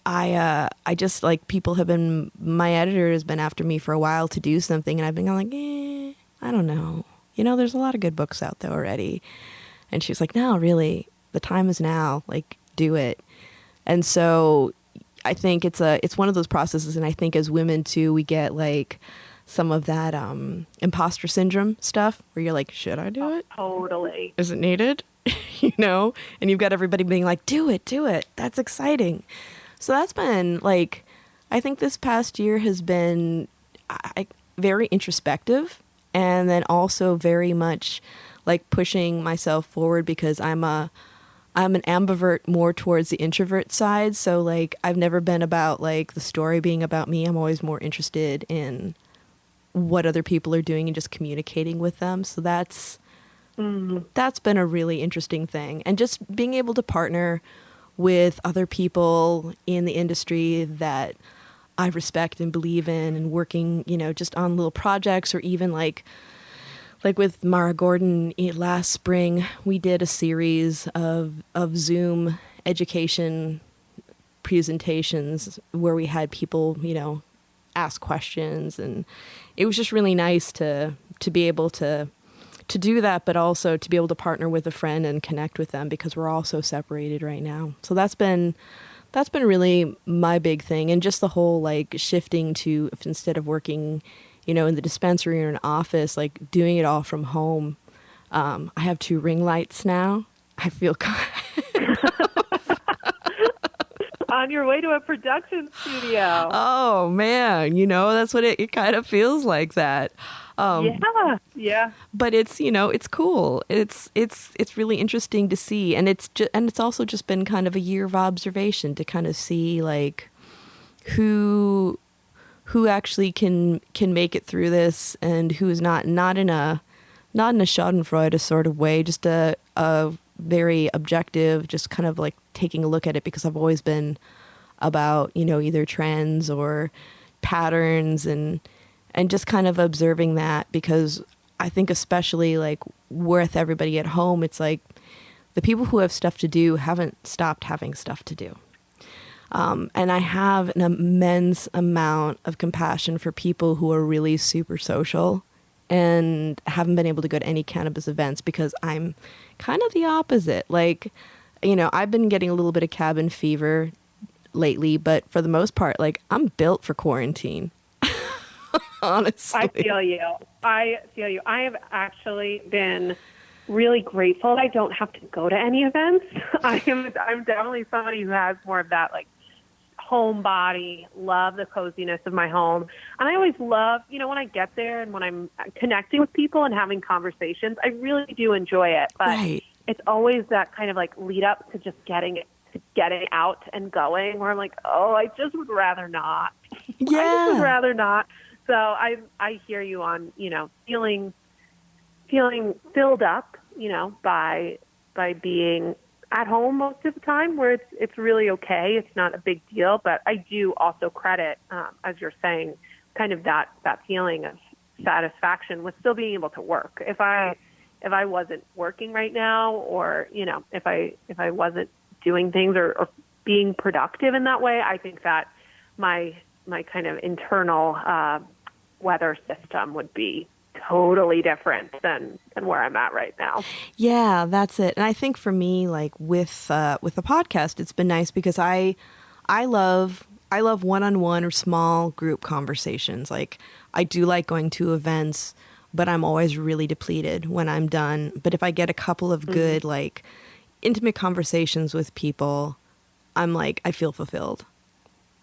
I just like people have been. My editor has been after me for a while to do something, and I've been going like, I don't know. There's a lot of good books out there already, and she's like, no, really, the time is now. Like, do it. And so I think it's one of those processes, and I think as women too, we get like some of that imposter syndrome stuff where you're like, should I do it? Totally. Is it needed? And you've got everybody being like, do it. That's exciting. So that's been like, I think this past year has been very introspective and then also very much like pushing myself forward because I'm an ambivert more towards the introvert side. So like, I've never been about like the story being about me. I'm always more interested in what other people are doing and just communicating with them. So that's been a really interesting thing. And just being able to partner with other people in the industry that I respect and believe in and working, just on little projects or even like with Mara Gordon last spring, we did a series of Zoom education presentations where we had people, ask questions, and it was just really nice to be able to do that, but also to be able to partner with a friend and connect with them because we're all so separated right now. So that's been really my big thing, and just the whole like shifting to, if instead of working, in the dispensary or an office, like doing it all from home. I have 2 ring lights now. I feel on your way to a production studio. Oh man, that's what it kind of feels like that. Yeah. But it's it's cool. It's really interesting to see, and it's also just been kind of a year of observation to kind of see like who actually can make it through this and who is not in a Schadenfreude sort of way, just a very objective, just kind of like taking a look at it, because I've always been about, either trends or patterns and just kind of observing that, because I think especially like with everybody at home, it's like the people who have stuff to do haven't stopped having stuff to do. And I have an immense amount of compassion for people who are really super social and haven't been able to go to any cannabis events, because I'm kind of the opposite. Like, I've been getting a little bit of cabin fever lately, but for the most part, like, I'm built for quarantine. Honestly. I feel you. I have actually been really grateful that I don't have to go to any events. I'm definitely somebody who has more of that like homebody, love the coziness of my home. And I always love, when I get there and when I'm connecting with people and having conversations, I really do enjoy it. But Right. It's always that kind of like lead up to just getting out and going where I'm like, oh, I just would rather not. Yeah. I just would rather not. So I hear you on, feeling filled up, by being at home most of the time, where it's really okay. It's not a big deal, but I do also credit, as you're saying, kind of that feeling of satisfaction with still being able to work. If I wasn't working right now, or if I wasn't doing things or being productive in that way, I think that my kind of internal weather system would be totally different than where I'm at right now. Yeah, that's it. And I think for me, like with the podcast, it's been nice because I love one-on-one or small group conversations. Like I do like going to events, but I'm always really depleted when I'm done. But if I get a couple of good like intimate conversations with people, I'm like, I feel fulfilled.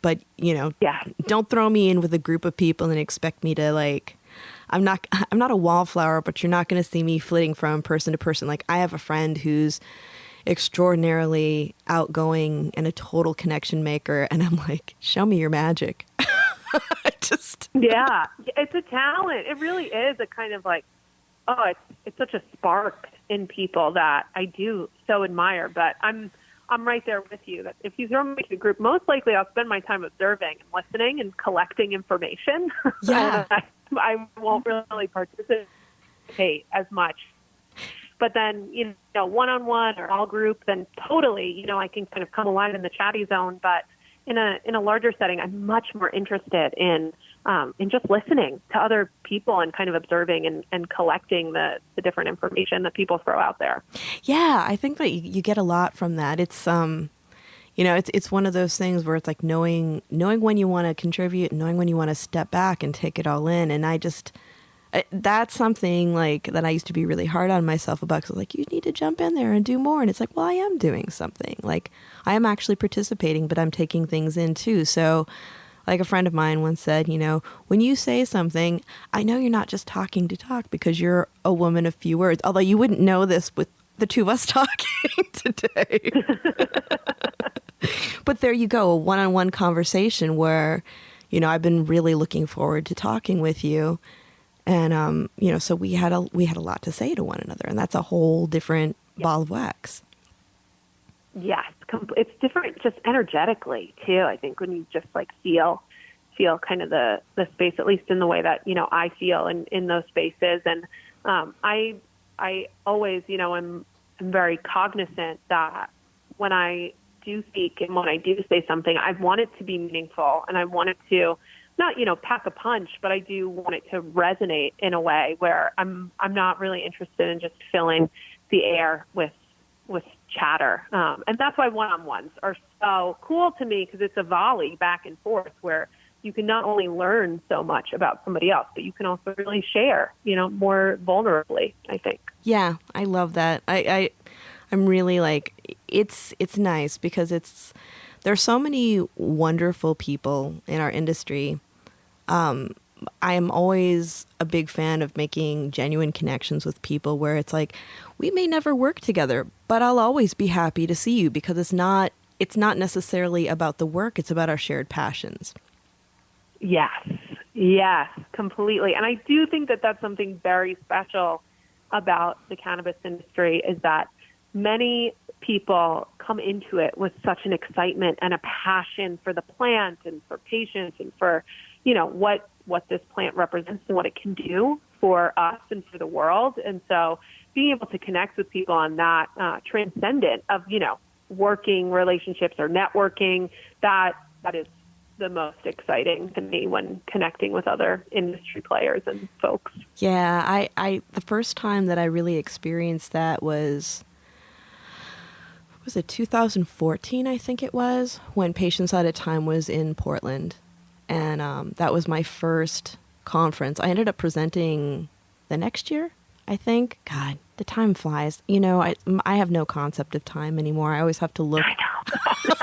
But, Yeah. don't throw me in with a group of people and expect me to like, I'm not a wallflower, but you're not going to see me flitting from person to person. Like I have a friend who's extraordinarily outgoing and a total connection maker. And I'm like, show me your magic. Yeah, it's a talent. It really is a kind of like, it's such a spark in people that I do so admire. But I'm right there with you that if you throw me into a group, most likely I'll spend my time observing and listening and collecting information. Yeah. I won't really participate as much. But then, one-on-one or all group, then totally, I can kind of come alive in the chatty zone. But in a larger setting, I'm much more interested in just listening to other people and kind of observing and collecting the different information that people throw out there. Yeah, I think that you get a lot from that. It's it's one of those things where it's like knowing when you want to contribute, knowing when you want to step back and take it all in. And that's something like that I used to be really hard on myself about, because like, you need to jump in there and do more. And it's like, well, I am doing something. Like I am actually participating, but I'm taking things in too. So like a friend of mine once said, when you say something, I know you're not just talking to talk because you're a woman of few words, although you wouldn't know this with the two of us talking today. But there you go, a one-on-one conversation where, I've been really looking forward to talking with you. And, so we had a lot to say to one another, and that's a whole different ball of wax. Yes, it's different just energetically too. I think when you just like feel kind of the space, at least in the way that, I feel in those spaces. And I always, I'm very cognizant that when I do speak and when I do say something, I want it to be meaningful, and I want it to not, pack a punch, but I do want it to resonate in a way where I'm not really interested in just filling the air with chatter. And that's why one-on-ones are so cool to me, because it's a volley back and forth where you can not only learn so much about somebody else, but you can also really share, more vulnerably, I think. Yeah, I love that. I'm really like, it's nice because there's so many wonderful people in our industry. I am always a big fan of making genuine connections with people where it's like, we may never work together, but I'll always be happy to see you, because it's not necessarily about the work. It's about our shared passions. Yes, completely. And I do think that that's something very special about the cannabis industry, is that many people come into it with such an excitement and a passion for the plant and for patients and for, what this plant represents and what it can do for us and for the world. And so being able to connect with people on that transcendent of, working relationships or networking, that is the most exciting to me when connecting with other industry players and folks. Yeah, I the first time that I really experienced that was it 2014, I think it was, when Patients at a Time was in Portland. And that was my first conference. I ended up presenting the next year, I think. God, the time flies. I have no concept of time anymore. I always have to look. I know.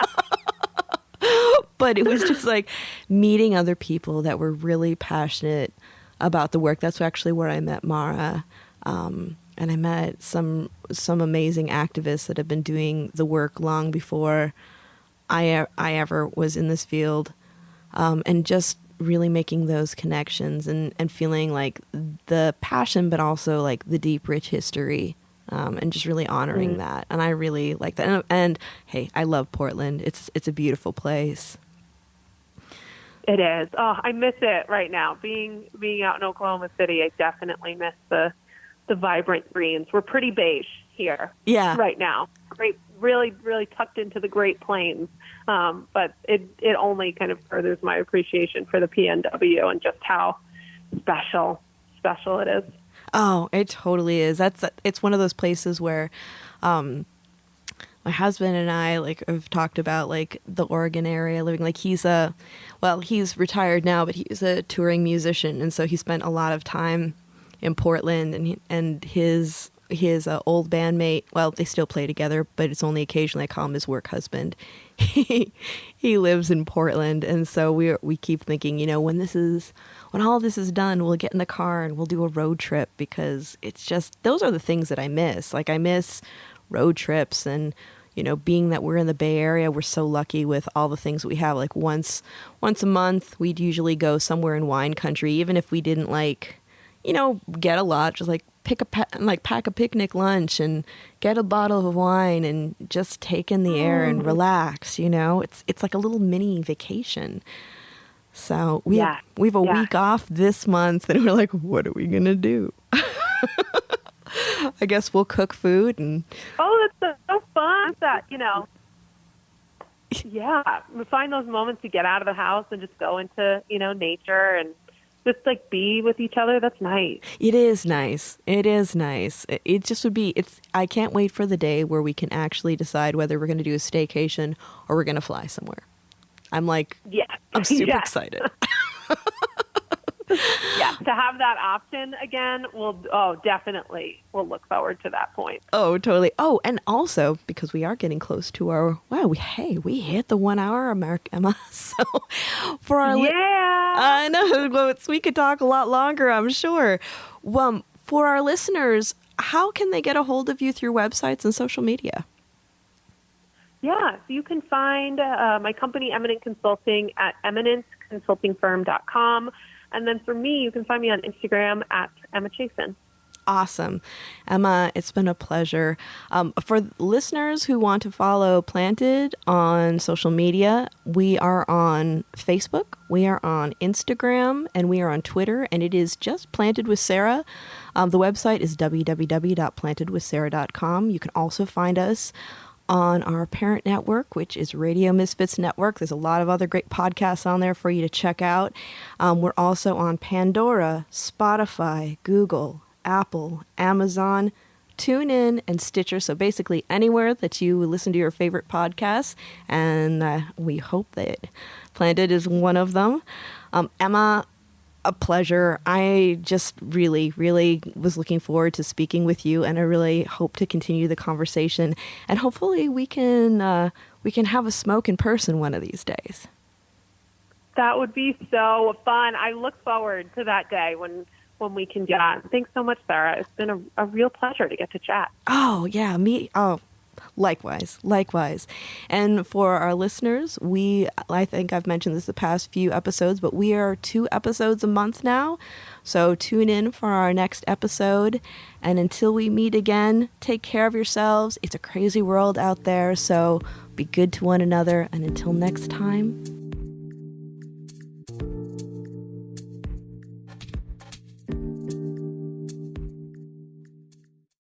But it was just like meeting other people that were really passionate about the work. That's actually where I met Mara. And I met some amazing activists that have been doing the work long before I ever was in this field. And just really making those connections and feeling like the passion, but also like the deep, rich history, and just really honoring that. And I really like that. And hey, I love Portland. It's a beautiful place. It is. Oh, I miss it right now. Being out in Oklahoma City, I definitely miss the vibrant greens. We're pretty beige here right now. Great, really, really tucked into the Great Plains. But it only kind of furthers my appreciation for the PNW and just how special special it is. Oh, it totally is. It's one of those places where my husband and I have talked about the Oregon area living. He's retired now, but he's a touring musician, and so he spent a lot of time in Portland, and his old bandmate. Well, they still play together, but it's only occasionally. I call him his work husband. He lives in Portland, and so we keep thinking, when all this is done, we'll get in the car and we'll do a road trip, because it's just those are the things that I miss. I miss road trips, and being that we're in the Bay Area, we're so lucky with all the things we have. Once a month, we'd usually go somewhere in wine country, even if we didn't get a lot, just pack a picnic lunch and get a bottle of wine and just take in the air and relax. It's like a little mini vacation. So we have a week off this month, and we're like, what are we gonna do? I guess we'll cook food and. Oh, that's so fun! We find those moments to get out of the house and just go into nature and just be with each other. That's nice. It is nice. It is nice. It just would be. I can't wait for the day where we can actually decide whether we're going to do a staycation or we're going to fly somewhere. I'm super excited. Yeah, to have that option again, we'll definitely look forward to that point. Oh, totally. Oh, and also because we are getting close to our we hit the 1 hour mark, Emma. So for our I know we could talk a lot longer, I'm sure. For our listeners, how can they get a hold of you through websites and social media? Yeah, so you can find my company, Eminent Consulting, at eminentconsultingfirm.com. And then for me, you can find me on Instagram at Emma Chasen. Awesome. Emma, it's been a pleasure. For listeners who want to follow Planted on social media, we are on Facebook, we are on Instagram, and we are on Twitter, and it is just Planted with Sara. The website is www.plantedwithsara.com. You can also find us on our parent network, which is Radio Misfits Network. There's a lot of other great podcasts on there for you to check out. We're also on Pandora, Spotify, Google, Apple, Amazon, TuneIn, and Stitcher. So basically anywhere that you listen to your favorite podcasts, and we hope that Planted is one of them. Emma, a pleasure. I just really, really was looking forward to speaking with you, and I really hope to continue the conversation. And hopefully we can have a smoke in person one of these days. That would be so fun. I look forward to that day when we can chat. Thanks so much, Sara. It's been a real pleasure to get to chat. Oh, yeah, me. Oh, likewise. And for our listeners, I think I've mentioned this the past few episodes, but we are 2 episodes a month now. So tune in for our next episode. And until we meet again, take care of yourselves. It's a crazy world out there, so be good to one another. And until next time,